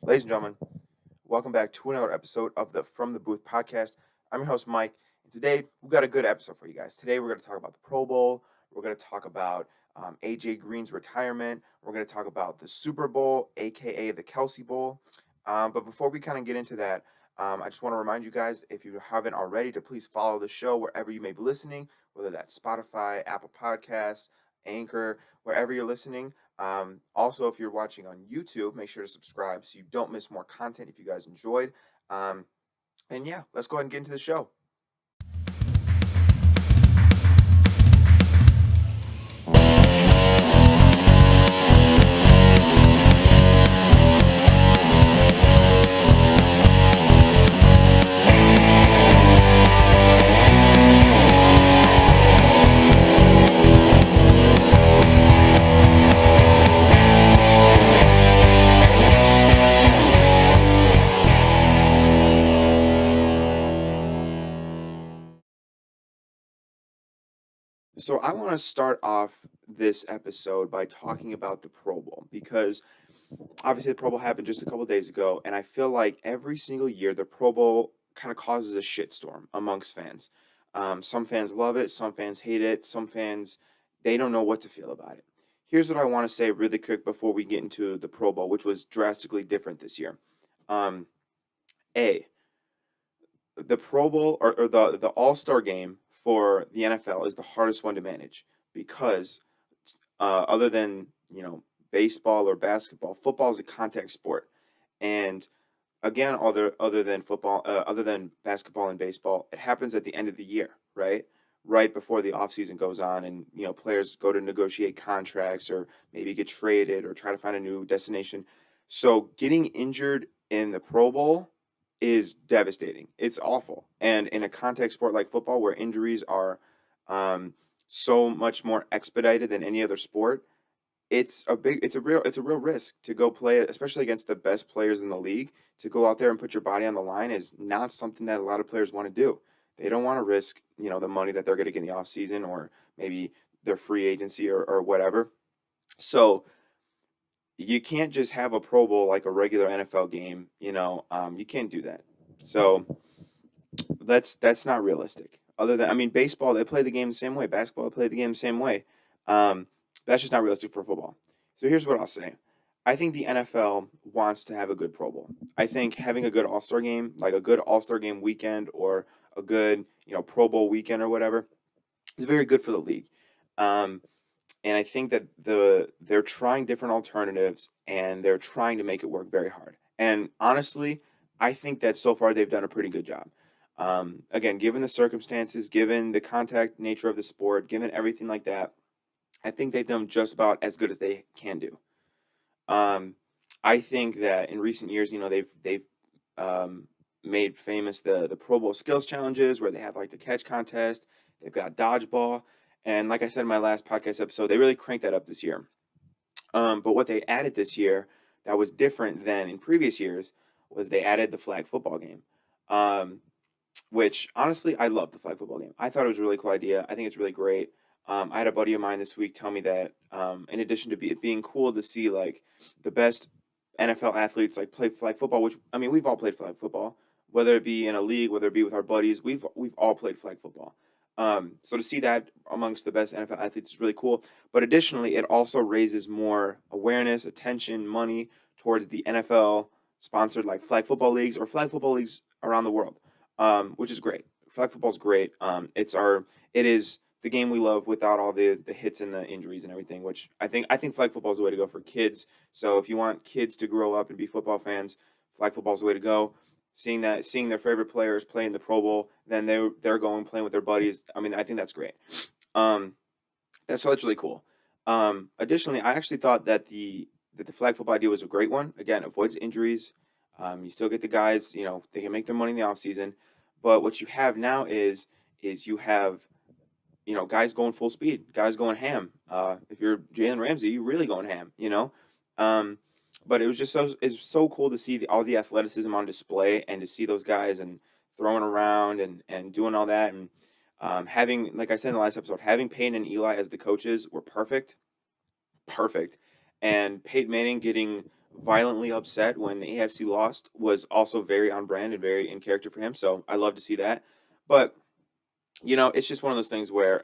Ladies and gentlemen, welcome back to another episode of the From the Booth podcast. I'm your host, Mike, and today we've got a good episode for you guys. Today we're going to talk about the Pro Bowl. We're going to talk about AJ Green's retirement. We're going to talk about the Super Bowl, aka the Kelce Bowl. But before we kind of get into that, I just want to remind you guys, if you haven't already, to please follow the show wherever you may be listening, whether that's Spotify, Apple Podcasts, Anchor, wherever you're listening. Also, if you're watching on YouTube, make sure to subscribe so you don't miss more content if you guys enjoyed. Um, and yeah, let's go ahead and get into the show. So I want to start off this episode by talking about the Pro Bowl because obviously the Pro Bowl happened just a couple days ago, and I feel like every single year the Pro Bowl kind of causes a shitstorm amongst fans. Some fans love it, some fans hate it, some fans they don't know what to feel about it. Here's what I want to say really quick before we get into the Pro Bowl, which was drastically different this year. Um, A, the Pro Bowl or the All Star game for the NFL is the hardest one to manage because other than baseball or basketball, football is a contact sport, and again, other than football, other than basketball and baseball, it happens at the end of the year, right? Right before the offseason goes on, and players go to negotiate contracts or maybe get traded or try to find a new destination. So getting injured in the Pro Bowl is devastating. It's awful, and in a contact sport like football, where injuries are um, so much more expedited than any other sport, it's a real risk to go play, especially against the best players in the league. To go out there and put your body on the line is not something that a lot of players want to do. They don't want to risk, the money that they're going to get in the offseason or maybe their free agency or whatever. So you can't just have a Pro Bowl like a regular NFL game. You can't do that. So that's not realistic. Other than, I mean, baseball, they play the game the same way. Basketball, they play the game the same way. Um, that's just not realistic for football. So here's what I'll say. I think the NFL wants to have a good Pro Bowl. I think having a good All Star game, like a good All Star game weekend or a good, Pro Bowl weekend or whatever, is very good for the league. Um, and I think that they're trying different alternatives and they're trying to make it work very hard. And honestly, I think that so far they've done a pretty good job. Again, given the circumstances, given the contact nature of the sport, given everything like that, I think they've done just about as good as they can do. Um, I think that in recent years, they've um, made famous the Pro Bowl skills challenges where they have like the catch contest. They've got dodgeball, and like I said in my last podcast episode, they really cranked that up this year. But what they added this year that was different than in previous years was they added the flag football game. Um, which honestly, I love the flag football game. I thought it was a really cool idea. I think it's really great. I had a buddy of mine this week tell me that in addition to it being cool to see like the best NFL athletes like play flag football, which I mean we've all played flag football, whether it be in a league, whether it be with our buddies, we've all played flag football. So to see that amongst the best NFL athletes is really cool. But additionally, it also raises more awareness, attention, money towards the NFL sponsored like flag football leagues or flag football leagues around the world, which is great. Flag football is great. It is the game we love without all the hits and the injuries and everything. Which I think flag football is the way to go for kids. So if you want kids to grow up and be football fans, flag football is the way to go. Seeing their favorite players play in the Pro Bowl, then they're going playing with their buddies. I mean, I think that's great. Um, that's really cool. Additionally, I actually thought that the flag football idea was a great one. Again, avoids injuries. You still get the guys, they can make their money in the offseason. But what you have now is you have, guys going full speed, guys going ham. If you're Jalen Ramsey, you're really going ham. Um, but it's so cool to see all the athleticism on display and to see those guys and throwing around and doing all that and having, like I said in the last episode, having Peyton and Eli as the coaches were perfect, perfect. And Peyton Manning getting violently upset when the AFC lost was also very on brand and very in character for him. So I love to see that. But it's just one of those things where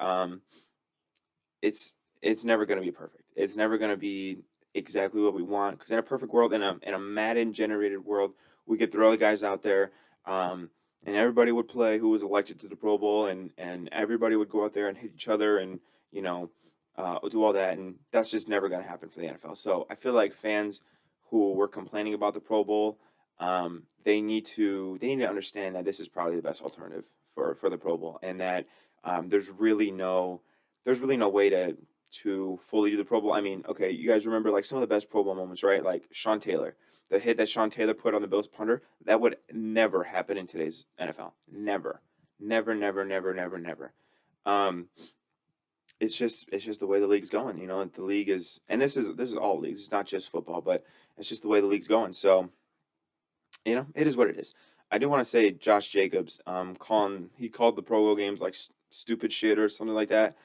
it's never going to be perfect. It's never going to be exactly what we want because in a perfect world, in a Madden generated world, we could throw the guys out there, and everybody would play who was elected to the Pro Bowl, and everybody would go out there and hit each other, and do all that, and that's just never going to happen for the NFL. So I feel like fans who were complaining about the Pro Bowl, they need to understand that this is probably the best alternative for the Pro Bowl, and that there's really no way to fully do the Pro Bowl. I mean, okay, you guys remember like some of the best Pro Bowl moments, right? Like Sean Taylor, the hit that Sean Taylor put on the Bills punter, that would never happen in today's NFL. Never, never, never, never, never, never. Um, it's just the way the league's going. The league is, and this is all leagues. It's not just football, but it's just the way the league's going. So it is what it is. I do want to say Josh Jacobs, he called the Pro Bowl games like stupid shit or something like that.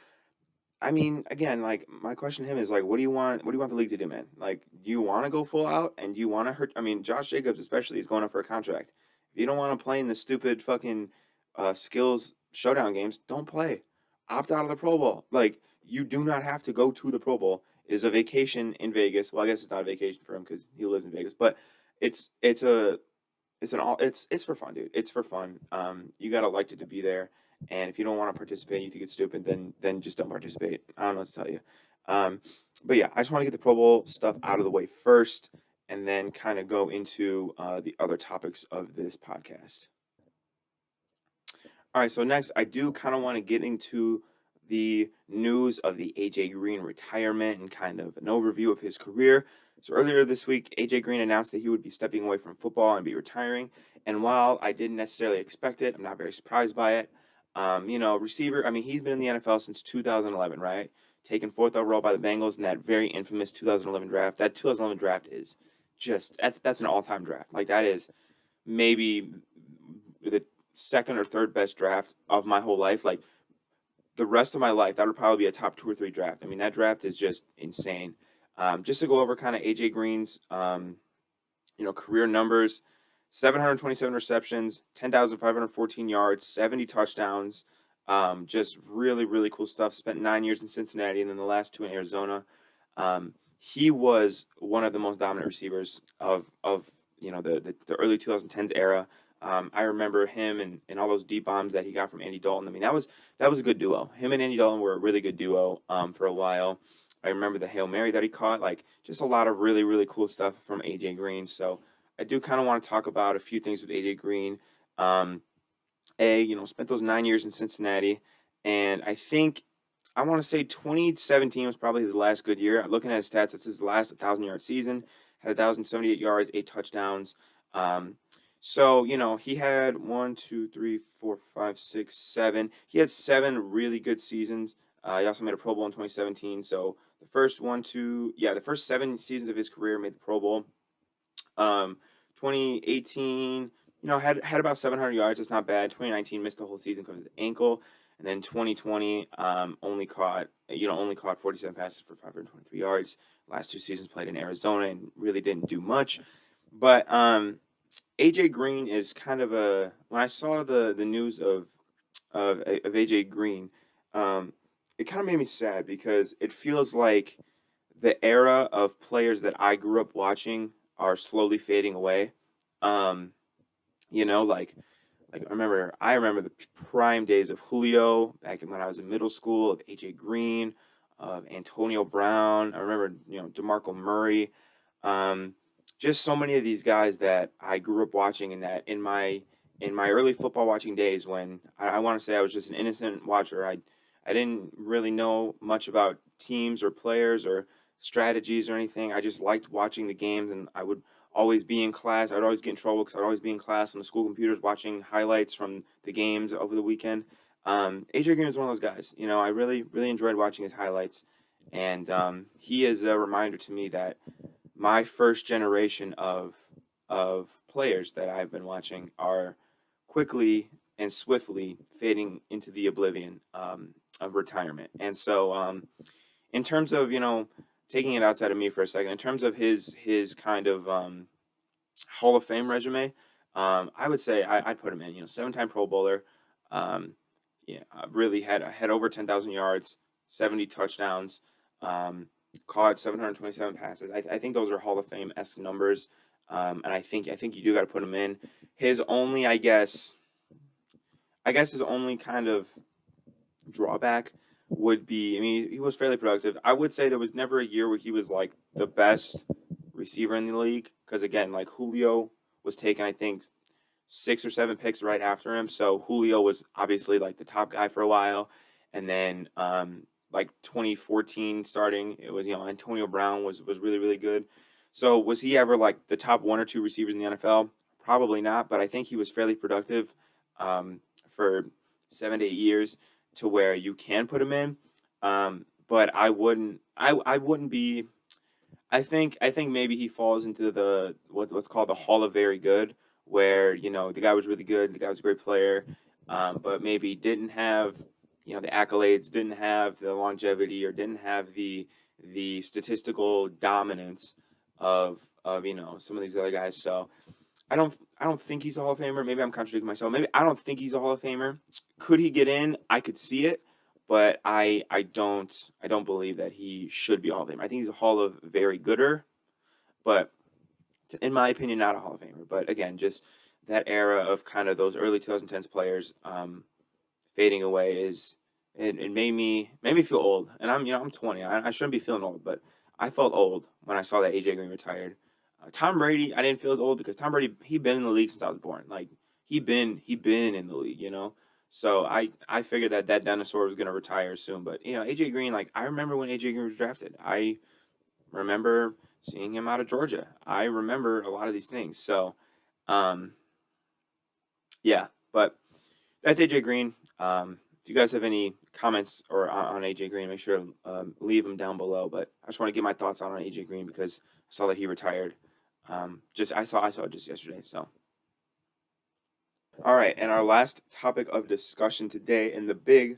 I mean, again, like my question to him is like, what do you want? What do you want the league to do, man? Like, do you want to go full out and do you want to hurt? I mean, Josh Jacobs especially is going up for a contract. If you don't want to play in the stupid fucking skills showdown games, don't play. Opt out of the Pro Bowl. Like, you do not have to go to the Pro Bowl. It is a vacation in Vegas. Well, I guess it's not a vacation for him because he lives in Vegas, but it's for fun, dude. It's for fun. You got elected to be there, and if you don't want to participate, you think it's stupid, then just don't participate. I don't know what to tell you. Um, but yeah, I just want to get the Pro Bowl stuff out of the way first, and then kind of go into the other topics of this podcast. All right, so next, I do kind of want to get into the news of the AJ Green retirement and kind of an overview of his career. So earlier this week, AJ Green announced that he would be stepping away from football and be retiring. And while I didn't necessarily expect it, I'm not very surprised by it. Receiver, I mean, he's been in the NFL since 2011, right? Taken fourth overall by the Bengals in that very infamous 2011 draft. That 2011 draft is that's an all-time draft. Like that is maybe the second or third best draft of my whole life. Like the rest of my life, that would probably be a top two or three draft. I mean, that draft is just insane. Just to go over kind of AJ Green's, career numbers: 727 receptions, 10,514 yards, 70 touchdowns. Just really, really cool stuff. Spent 9 years in Cincinnati and then the last two in Arizona. He was one of the most dominant receivers of the early 2010s era. I remember him and all those deep bombs that he got from Andy Dalton. I mean, that was a good duo. Him and Andy Dalton were a really good duo for a while. I remember the Hail Mary that he caught, like just a lot of really, really cool stuff from AJ Green. So I do kind of want to talk about a few things with AJ Green. Um, spent those 9 years in Cincinnati, and I want to say 2017 was probably his last good year. Looking at his stats, it's his last 1,000-yard season. Had 1,078 yards, 8 touchdowns. So he had one, two, three, four, five, six, seven. He had seven really good seasons. He also made a Pro Bowl in 2017. So the first 7 seasons of his career made the Pro Bowl. 2018, had about 700 yards. That's not bad. 2019 missed the whole season because of his ankle, and then 2020 only caught 47 passes for 523 yards. Last 2 seasons played in Arizona and really didn't do much. But AJ Green is kind of when I saw the news of AJ Green, it kind of made me sad because it feels like the era of players that I grew up watching are slowly fading away. Um, like I remember the prime days of Julio back when I was in middle school, of AJ Green, of Antonio Brown. I remember DeMarco Murray. Um, just so many of these guys that I grew up watching, and that in my early football watching days, when I want to say I was just an innocent watcher. I didn't really know much about teams or players or strategies or anything. I just liked watching the games, and I would always be in class. I'd always get in trouble because I'd always be in class on the school computers watching highlights from the games over the weekend. AJ Green was one of those guys. I really, really enjoyed watching his highlights, and he is a reminder to me that my first generation of players that I've been watching are quickly and swiftly fading into the oblivion of retirement. And so, in terms of taking it outside of me for a second, in terms of his kind of Hall of Fame resume, I would say I'd put him in. 7-time Pro Bowler. Um, yeah, really had over 10,000 yards, 70 touchdowns, um, caught 727 passes. I think those are Hall of Fame esque numbers, and I think you do got to put him in. His only, I guess his only kind of drawback would be, I mean, he was fairly productive. I would say there was never a year where he was like the best receiver in the league, because again, like Julio was taken, I think, 6 or 7 picks right after him. So Julio was obviously like the top guy for a while, and then like 2014 starting, it was Antonio Brown was really really good. So was he ever like the top 1 or 2 receivers in the NFL? Probably not, but I think he was fairly productive for 7 to 8 years to where you can put him in. But I wouldn't be. I think maybe he falls into the what's called the Hall of Very Good, where the guy was really good, the guy was a great player, but maybe didn't have the accolades, didn't have the longevity, or didn't have the statistical dominance of some of these other guys. So I don't think he's a Hall of Famer. Maybe I'm contradicting myself. Maybe I don't think he's a Hall of Famer. Could he get in? I could see it, but I don't believe that he should be a Hall of Famer. I think he's a Hall of Very Gooder, but in my opinion, not a Hall of Famer. But again, just that era of kind of those early 2010s players fading away it made me feel old. And I'm 20. I shouldn't be feeling old, but I felt old when I saw that AJ Green retired. Tom Brady, I didn't feel as old because Tom Brady, he'd been in the league since I was born. Like he been in the league. So I figured that dinosaur was gonna retire soon. But AJ Green, like I remember when AJ Green was drafted. I remember seeing him out of Georgia. I remember a lot of these things. So um, yeah, but that's AJ Green. If you guys have any comments or on AJ Green, make sure to leave them down below. But I just want to get my thoughts on AJ Green because I saw that he retired. Just I saw it just yesterday. So all right, and our last topic of discussion today, and the big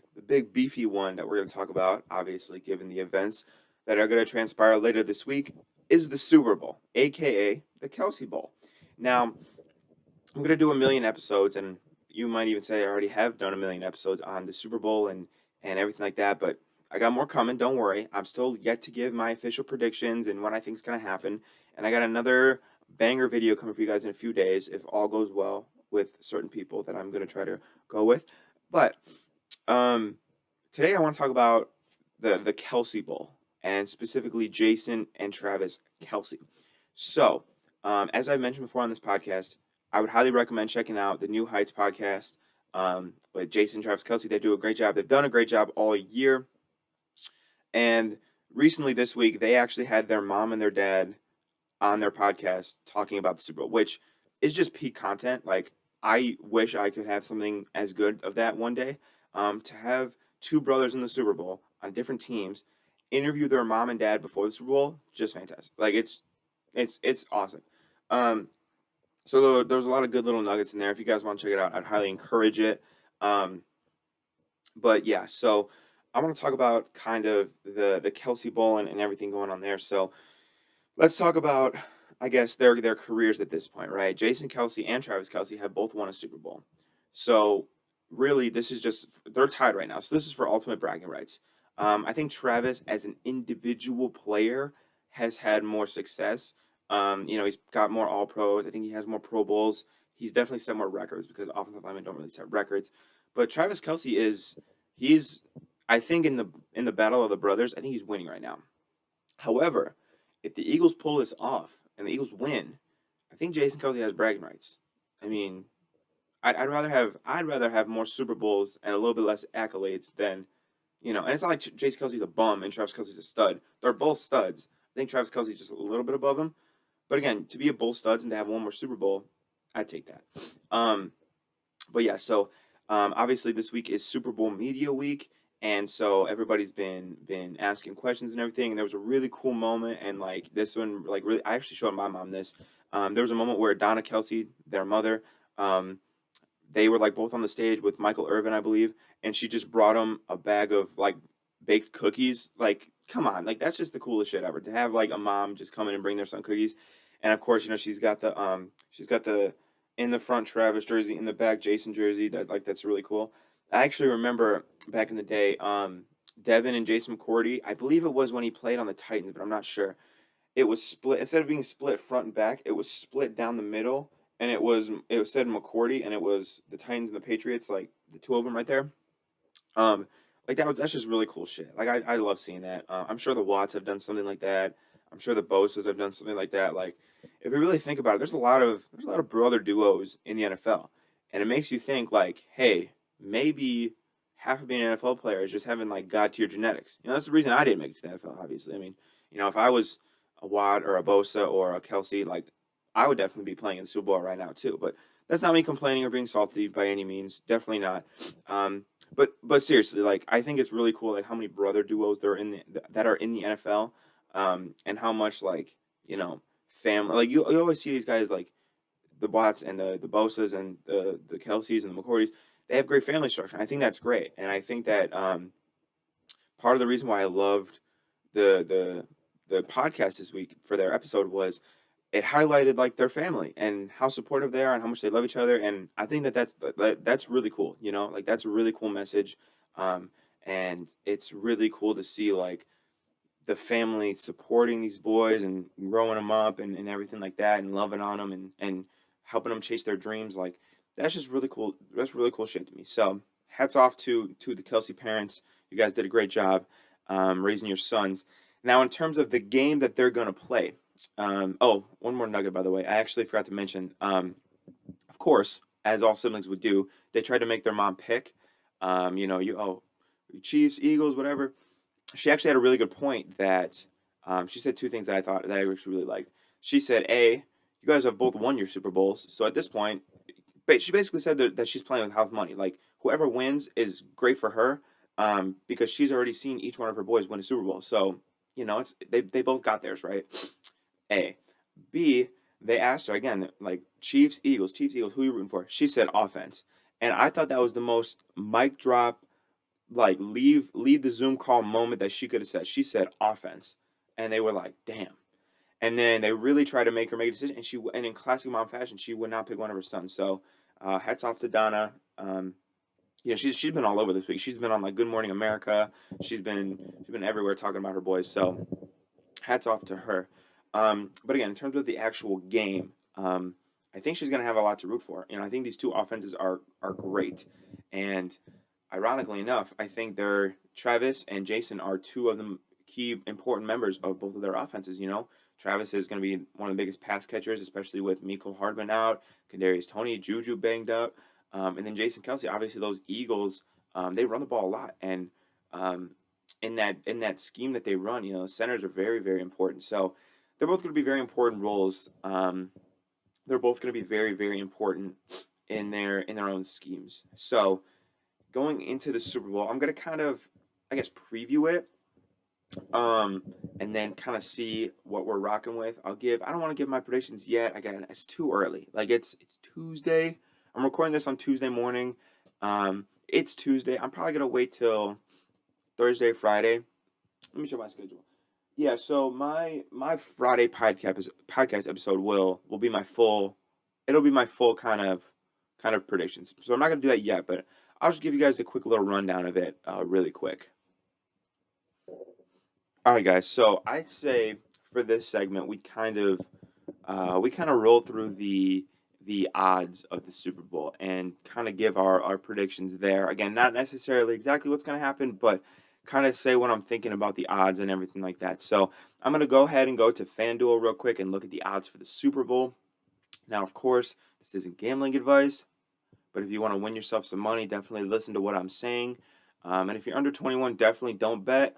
beefy one that we're going to talk about, obviously given the events that are going to transpire later this week, is the Super Bowl, aka the Kelce Bowl. Now, I'm gonna do a million episodes, and you might even say I already have done a million episodes on the Super Bowl and everything like that. But I got more coming. Don't worry. I'm still yet to give my official predictions and what I think is gonna happen. And I got another banger video coming for you guys in a few days if all goes well with certain people that I'm gonna try to go with. But um, today I want to talk about the Kelce Bowl and specifically Jason and Travis Kelce. So, as I mentioned before on this podcast, I would highly recommend checking out the New Heights podcast with Jason and Travis Kelce. They do a great job. They've done a great job all year. And recently this week, they actually had their mom and their dad on their podcast talking about the Super Bowl, which is just peak content. Like, I wish I could have something as good of that one day. To have two brothers in the Super Bowl on different teams interview their mom and dad before the Super Bowl, just fantastic. Like, it's awesome. Um, so there's a lot of good little nuggets in there. If you guys want to check it out, I'd highly encourage it. Um, but yeah, so I want to talk about kind of the Kelce Bowl and everything going on there. So let's talk about, I guess, their careers at this point, right? Jason Kelce and Travis Kelce have both won a Super Bowl. So really, this is just they're tied right now. So this is for ultimate bragging rights. I think Travis, as an individual player, has had more success. He's got more All Pros. I think he has more Pro Bowls. He's definitely set more records because offensive linemen don't really set records. But Travis Kelce he's I think in the battle of the brothers, I think he's winning right now. However, if the Eagles pull this off and the Eagles win, I think Jason Kelce has bragging rights. I mean, I'd rather have more Super Bowls and a little bit less accolades than and it's not like Jason Kelsey's a bum and Travis Kelsey's a stud. They're both studs. I think Travis Kelsey's just a little bit above him. But again, to be a both studs and to have one more Super Bowl, I'd take that. Um, but yeah, so obviously this week is Super Bowl media week, and so everybody's been asking questions and everything. And there was a really cool moment, and like this one, like really, I actually showed my mom this. There was a moment where Donna Kelsey, their mother, um, they were like both on the stage with Michael Irvin, I believe, and she just brought him a bag of like baked cookies, like come on, like that's just the coolest shit ever to have like a mom just come in and bring their son cookies. And of course, she's got the in the front Travis jersey, in the back Jason jersey. That's really cool. I actually remember back in the day, Devin and Jason McCourty. I believe it was when he played on the Titans, but I'm not sure. It was split instead of being split front and back. It was split down the middle, and it said McCourty, and it was the Titans and the Patriots, like the two of them right there. Um, like that's just really cool shit. Like I love seeing that. I'm sure the Watts have done something like that. I'm sure the Bosa's have done something like that. Like if you really think about it, there's a lot of brother duos in the NFL, and it makes you think like, hey, maybe half of being an NFL player is just having like God tier genetics. You know, that's the reason I didn't make it to the NFL. Obviously, I mean, you know, if I was a Watt or a Bosa or a Kelce, like I would definitely be playing in the Super Bowl right now too. But that's not me complaining or being salty by any means. Definitely not. But seriously, like I think it's really cool, like how many brother duos there are that are in the NFL, and how much like you know family. Like you always see these guys like the Watts and the Bosas and the Kelseys and the McCourtys. They have great family structure. I think that's great, and I think that part of the reason why I loved the the the podcast this week for their episode was it highlighted like their family and how supportive they are and how much they love each other. And I think that's really cool. You know, like that's a really cool message. Um, and it's really cool to see like the family supporting these boys and growing them up and everything like that and loving on them and helping them chase their dreams. Like that's just really cool. That's really cool shit to me. So hats off to the Kelsey parents. You guys did a great job raising your sons. Now, in terms of the game that they're going to play, oh, one more nugget, by the way. I actually forgot to mention. Of course, as all siblings would do, they tried to make their mom pick. You know, Chiefs, Eagles, whatever. She actually had a really good point that she said two things that I thought that I actually really liked. She said, "A, you guys have both won your Super Bowls, so at this point, she basically said that she's playing with house money. Like whoever wins is great for her, because she's already seen each one of her boys win a Super Bowl. So you know, they both got theirs, right? A. B, they asked her again, like Chiefs, Eagles, who are you rooting for? She said offense. And I thought that was the most mic drop, like leave the Zoom call moment that she could have said. She said offense. And they were like, damn. And then they really tried to make her make a decision. And in classic mom fashion, she would not pick one of her sons. So hats off to Donna. Yeah, she's been all over this week. She's been on like Good Morning America. She's been everywhere talking about her boys. So hats off to her. But again, in terms of the actual game, I think she's going to have a lot to root for. You know, I think these two offenses are great, and ironically enough, I think they're Travis and Jason are two of the key important members of both of their offenses. You know, Travis is going to be one of the biggest pass catchers, especially with Miko Hardman out, Kadarius Toney, Juju banged up, and then Jason Kelce. Obviously, those Eagles, they run the ball a lot, and um, in that scheme that they run, you know, centers are very very important. So they're both going to be very important roles. They're both going to be very very important in their own schemes. So going into the Super Bowl, I'm going to kind of, I guess, preview it, and then kind of see what we're rocking with. I don't want to give my predictions yet. Again, it's too early. Like it's Tuesday. I'm recording this on Tuesday morning. It's Tuesday. I'm probably gonna wait till Thursday, Friday. Let me check my schedule. Yeah, so my Friday podcast episode will be my full. It'll be my full kind of predictions. So I'm not gonna do that yet, but I'll just give you guys a quick little rundown of it, really quick. All right, guys. So I'd say for this segment, we kind of roll through the odds of the Super Bowl and kind of give our predictions there. Again, not necessarily exactly what's going to happen, but kind of say what I'm thinking about the odds and everything like that. So I'm going to go ahead and go to FanDuel real quick and look at the odds for the Super Bowl. Now, of course, this isn't gambling advice, but if you want to win yourself some money, definitely listen to what I'm saying. And if you're under 21, definitely don't bet.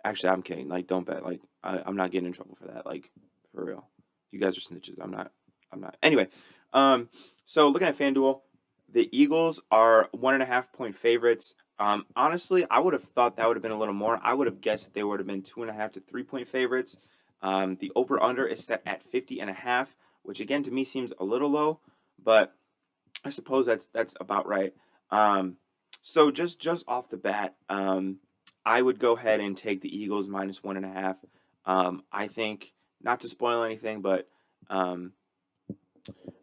Actually, I'm kidding. Like, don't bet. Like, I'm not getting in trouble for that. Like, for real. You guys are snitches. I'm not. I'm not. Anyway, so looking at FanDuel, the Eagles are 1.5 point favorites. Honestly, I would have thought that would have been a little more. I would have guessed that they would have been 2.5 to 3 point favorites. The over under is set at 50.5, which again to me seems a little low, but I suppose that's about right. So just off the bat, I would go ahead and take the Eagles minus 1.5. I think, not to spoil anything, but all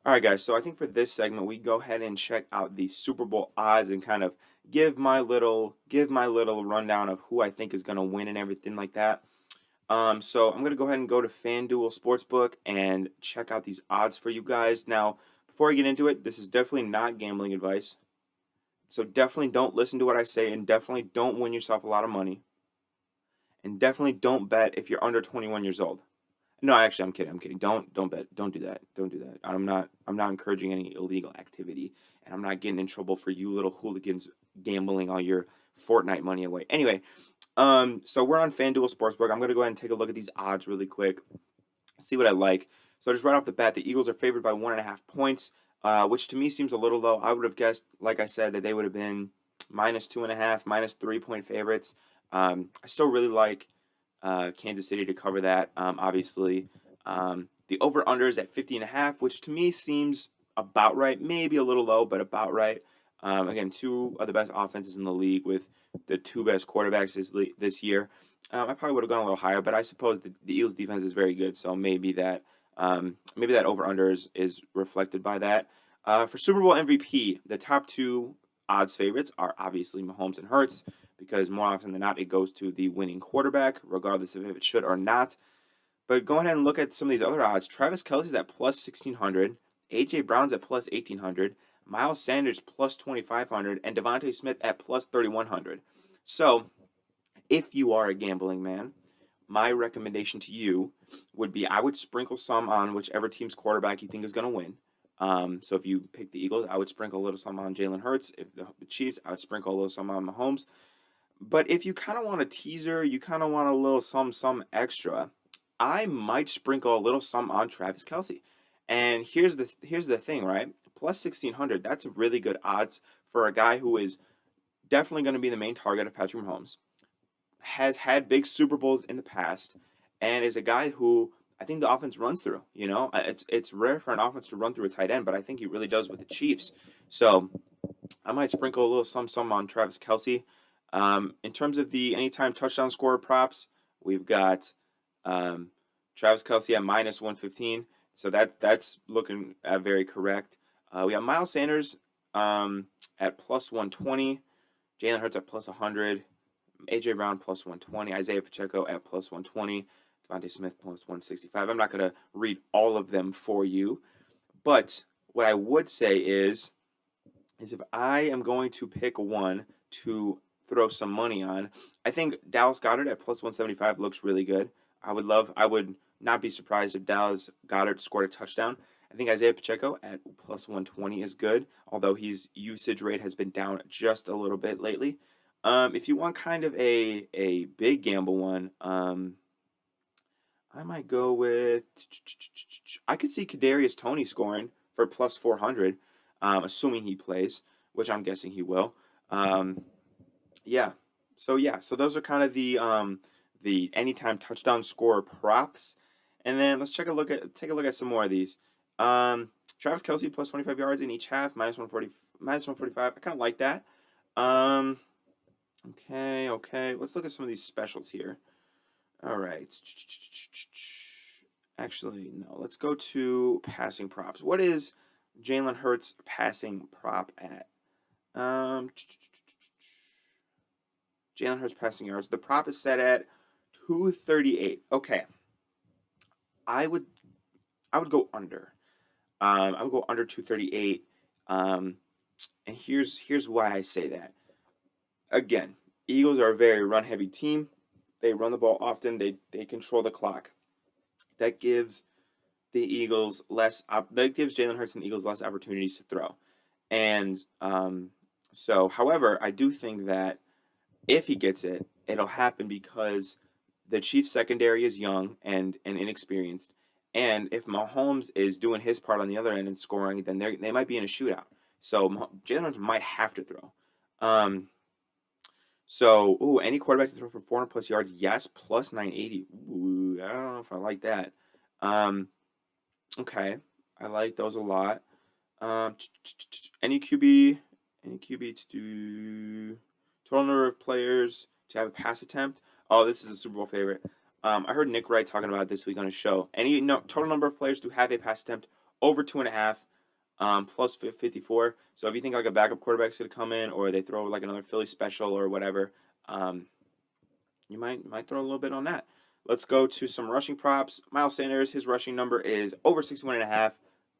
right, guys. So I think for this segment, we go ahead and check out the Super Bowl odds and kind of give my little rundown of who I think is going to win and everything like that. So I'm gonna go ahead and go to FanDuel Sportsbook and check out these odds for you guys. Now, before I get into it, this is definitely not gambling advice. So definitely don't listen to what I say, and definitely don't win yourself a lot of money, and definitely don't bet if you're under 21 years old. No, actually, I'm kidding. I'm kidding. Don't bet. Don't do that. Don't do that. I'm not encouraging any illegal activity, and I'm not getting in trouble for you little hooligans gambling all your Fortnite money away. Anyway, so we're on FanDuel Sportsbook. I'm gonna go ahead and take a look at these odds really quick, see what I like. So just right off the bat, the Eagles are favored by 1.5 points, which to me seems a little low. I would have guessed, like I said, that they would have been minus 2.5, minus 3 point favorites. I still really like Kansas City to cover that. Obviously, the over under is at 50.5, which to me seems about right. Maybe a little low, but about right. Again, two of the best offenses in the league with the two best quarterbacks this year. I probably would have gone a little higher, but I suppose the Eagles defense is very good, so maybe that over under is reflected by that. For Super Bowl MVP, the top two odds favorites are obviously Mahomes and Hurts, because more often than not it goes to the winning quarterback, regardless of if it should or not. But go ahead and look at some of these other odds. Travis Kelce's at plus 1,600, AJ Brown's at plus 1,800, Miles Sanders plus 2,500, and Devontae Smith at plus 3,100. So, if you are a gambling man, my recommendation to you would be I would sprinkle some on whichever team's quarterback you think is going to win. So if you pick the Eagles, I would sprinkle a little some on Jalen Hurts. If the Chiefs, I would sprinkle a little some on Mahomes. But if you kind of want a teaser, you kind of want a little some extra, I might sprinkle a little some on Travis Kelce. And here's the thing, right? Plus 1,600, that's really good odds for a guy who is definitely going to be the main target of Patrick Mahomes, has had big Super Bowls in the past, and is a guy who I think the offense runs through. It's rare for an offense to run through a tight end, but I think he really does with the Chiefs. So I might sprinkle a little some on Travis Kelce. In terms of the anytime touchdown scorer props, we've got Travis Kelce at minus 115, so that's looking very correct. We have Miles Sanders at plus 120, Jalen Hurts at plus 100. AJ Brown plus 120, Isaiah Pacheco at plus 120, Devontae Smith plus 165. I'm not going to read all of them for you, but what I would say is if I am going to pick one to throw some money on, I think Dallas Goedert at plus 175 looks really good. I would not be surprised if Dallas Goedert scored a touchdown. I think Isaiah Pacheco at plus 120 is good, although his usage rate has been down just a little bit lately. If you want kind of a big gamble one, I might go with. I could see Kadarius Toney scoring for plus 400, assuming he plays, which I'm guessing he will. Yeah. So those are kind of the anytime touchdown scorer props, and then let's take a look at some more of these. Travis Kelce plus 25 yards in each half, minus 140, minus 145. I kind of like that. Okay. Let's look at some of these specials here. All right. Actually, no. Let's go to passing props. What is Jalen Hurts passing prop at? Jalen Hurts passing yards. The prop is set at 238. Okay. I would go under. I would go under 238. And here's why I say that. Again, Eagles are a very run-heavy team. They run the ball often. They control the clock. That gives the Eagles that gives Jalen Hurts and the Eagles less opportunities to throw. And so, however, I do think that if he gets it, it'll happen because the Chiefs secondary is young and inexperienced. And if Mahomes is doing his part on the other end and scoring, then they might be in a shootout. So Jalen Hurts might have to throw. Any quarterback to throw for 400 plus yards, yes, plus 980. Ooh, I don't know if I like that. Okay, I like those a lot. Any QB to do total number of players to have a pass attempt. Oh, this is a Super Bowl favorite. I heard Nick Wright talking about it this week on his show. Any total number of players to have a pass attempt over 2.5, plus 54. So if you think like a backup quarterback's going to come in, or they throw like another Philly special or whatever, you might throw a little bit on that. Let's go to some rushing props. Miles Sanders, his rushing number is over 61.5.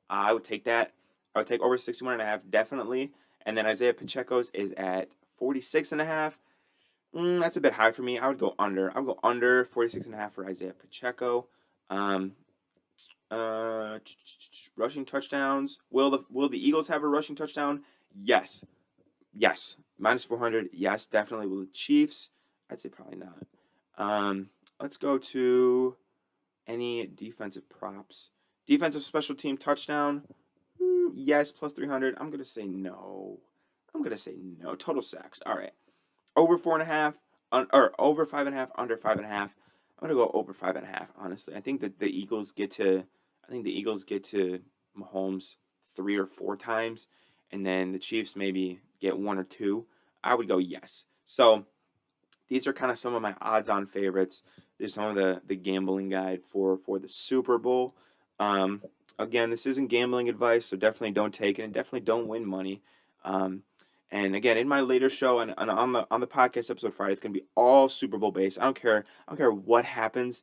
I would take that. I would take over 61.5, definitely. And then Isaiah Pacheco's is at 46.5. That's a bit high for me. I would go under. I would go under 46.5 for Isaiah Pacheco. Um, rushing touchdowns. Will the Eagles have a rushing touchdown? Yes. Yes. Minus 400. Yes, definitely. Will the Chiefs? I'd say probably not. Let's go to any defensive props. Defensive special team touchdown. Yes, plus 300. I'm gonna say no. Total sacks. All right. Over 4.5, or over 5.5, under 5.5. I'm gonna go over 5.5. Honestly, I think that the Eagles get to. I think the Eagles get to Mahomes 3 or 4 times, and then the Chiefs maybe get 1 or 2. I would go yes. So these are kind of some of my odds-on favorites. These are some of the gambling guide for the Super Bowl. Again, this isn't gambling advice, so definitely don't take it, and definitely don't win money. And again, in my later show and on the podcast episode Friday, it's gonna be all Super Bowl based. I don't care what happens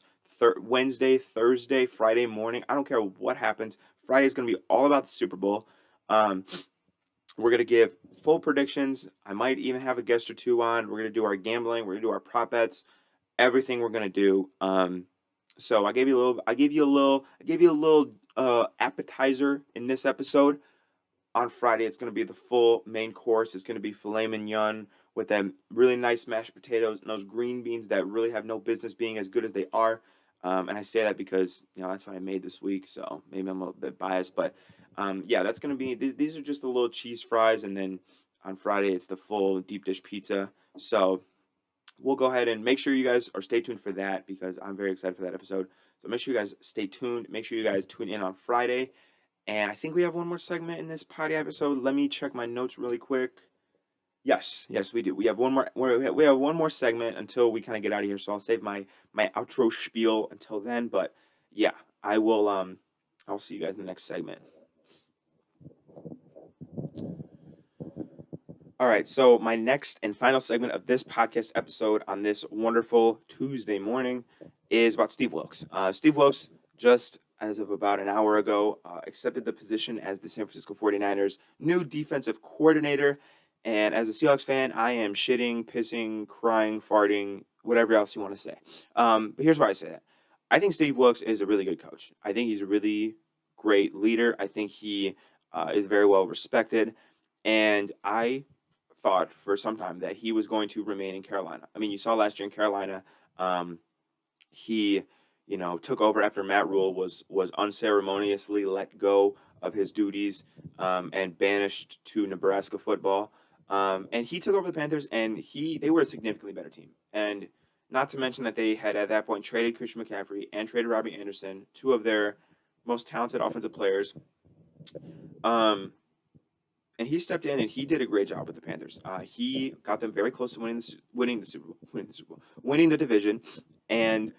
Wednesday, Thursday, Friday morning. I don't care what happens. Friday is gonna be all about the Super Bowl. We're gonna give full predictions. I might even have a guest or two on. We're gonna do our gambling. We're gonna do our prop bets. Everything we're gonna do. So I gave you a little appetizer in this episode. On Friday, it's going to be the full main course. It's going to be filet mignon with them really nice mashed potatoes and those green beans that really have no business being as good as they are. And I say that because, that's what I made this week, so maybe I'm a bit biased. But, yeah, that's going to be – these are just the little cheese fries, and then on Friday it's the full deep dish pizza. So we'll go ahead and make sure you guys are stay tuned for that, because I'm very excited for that episode. So make sure you guys stay tuned. Make sure you guys tune in on Friday. And I think we have one more segment in this potty episode. Let me check my notes really quick. Yes, we do. We have one more segment until we kind of get out of here. So I'll save my outro spiel until then. But yeah, I'll see you guys in the next segment. All right, so my next and final segment of this podcast episode on this wonderful Tuesday morning is about Steve Wilks. Steve Wilks, just as of about an hour ago, accepted the position as the San Francisco 49ers' new defensive coordinator. And as a Seahawks fan, I am shitting, pissing, crying, farting, whatever else you want to say. But here's why I say that. I think Steve Wilks is a really good coach. I think he's a really great leader. I think he is very well respected. And I thought for some time that he was going to remain in Carolina. I mean, you saw last year in Carolina, he took over after Matt Rule was unceremoniously let go of his duties and banished to Nebraska football. And he took over the Panthers, and they were a significantly better team. And not to mention that they had at that point traded Christian McCaffrey and traded Robbie Anderson, two of their most talented offensive players. And he stepped in and he did a great job with the Panthers. He got them very close to winning the division, and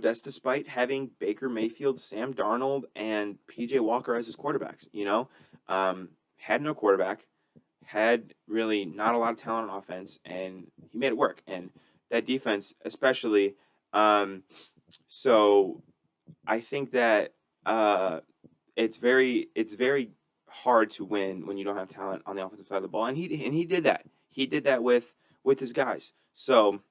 that's despite having Baker Mayfield, Sam Darnold, and PJ Walker as his quarterbacks. Had no quarterback, had really not a lot of talent on offense, and he made it work. And that defense, especially, so I think that it's very hard to win when you don't have talent on the offensive side of the ball, and he did that. He did that with his guys. So,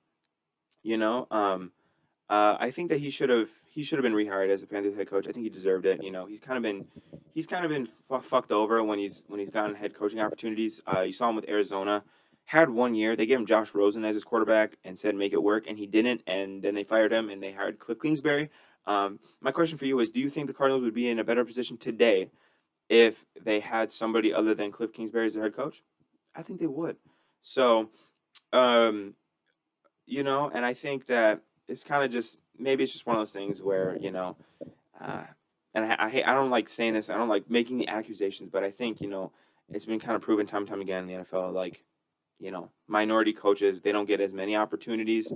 I think that he should have been rehired as a Panthers head coach. I think he deserved it. He's kind of been fucked over when he's gotten head coaching opportunities. You saw him with Arizona. Had 1 year. They gave him Josh Rosen as his quarterback and said make it work, and he didn't. And then they fired him and they hired Cliff Kingsbury. My question for you is: do you think the Cardinals would be in a better position today if they had somebody other than Cliff Kingsbury as their head coach? I think they would. So, and I think that it's kind of just, maybe it's just one of those things where, and I don't like saying this, I don't like making the accusations, but I think, it's been kind of proven time and time again in the NFL, like, minority coaches, they don't get as many opportunities.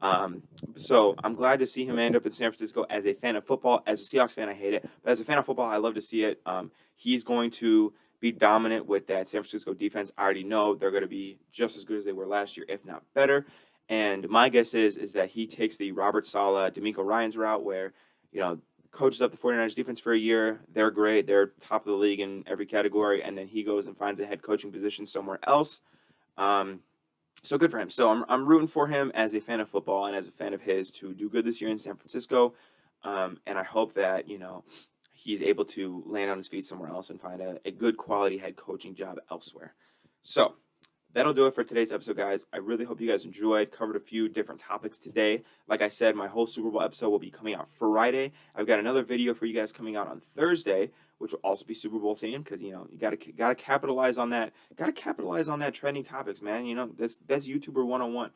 Um, so I'm glad to see him end up in San Francisco. As a fan of football, as a Seahawks fan, I hate it, but as a fan of football, I love to see it. He's going to be dominant with that San Francisco defense. I already know they're going to be just as good as they were last year, if not better. And my guess is that he takes the Robert Saleh, D'Amico Ryans route, where coaches up the 49ers defense for a year. They're great. They're top of the league in every category, and then he goes and finds a head coaching position somewhere else. So good for him. So I'm rooting for him as a fan of football and as a fan of his to do good this year in San Francisco. And I hope that, he's able to land on his feet somewhere else and find a good quality head coaching job elsewhere. So that'll do it for today's episode, guys. I really hope you guys enjoyed. Covered a few different topics today. Like I said, my whole Super Bowl episode will be coming out Friday. I've got another video for you guys coming out on Thursday, which will also be Super Bowl themed because you gotta capitalize on that. Gotta capitalize on that trending topics, man. That's YouTuber 101.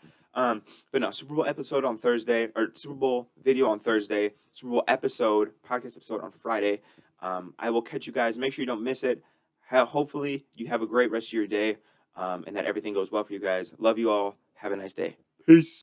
But no, Super Bowl episode on Thursday, or Super Bowl video on Thursday. Super Bowl podcast episode on Friday. I will catch you guys. Make sure you don't miss it. Hopefully you have a great rest of your day. And that everything goes well for you guys. Love you all. Have a nice day. Peace.